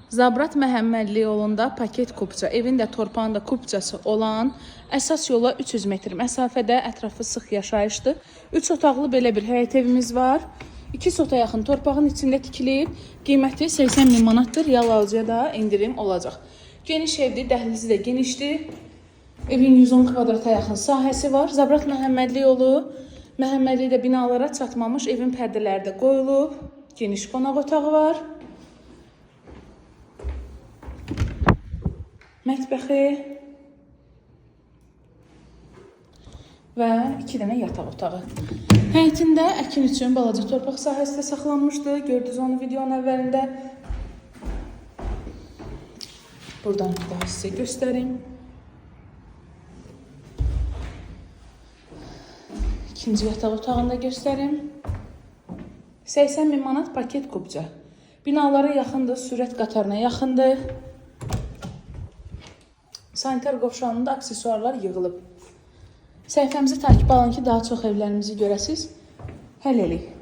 Zabrat Məhəmmədli yolunda paket kupça, evin də torpağın da kupçası olan əsas yola 300 metr məsafədə, ətrafı sıx yaşayışdır. 3 otaqlı belə bir həyət evimiz var. 2 sota yaxın torpağın içində tikilib, qiyməti 80 min manatdır, yal alıcıya da indirim olacaq. Geniş evdir, dəhlizi də genişdir. Evin 110 kvadrata yaxın sahəsi var. Zabrat Məhəmmədli yolu, Məhəmmədlidə binalara çatmamış, evin pərdələri də qoyulub. Geniş qonaq otağı var. Mətbəxi və 2 dənə yataq otağı. Həyətində əkin üçün balaca torpaq sahəsi də saxlanmışdı. Gördünüz onu videonun əvvəlində. Buradan bir daha sizə göstərim. İkinci yataq otağını da göstərim. 80 min manat paket kupça. Binalara yaxındır, sürət qatarına yaxındır. Sanitar qovşağında aksesuarlar yığılıb. Səhifəmizi takip alın ki, daha çox evlərimizi görəsiniz. Hələlik.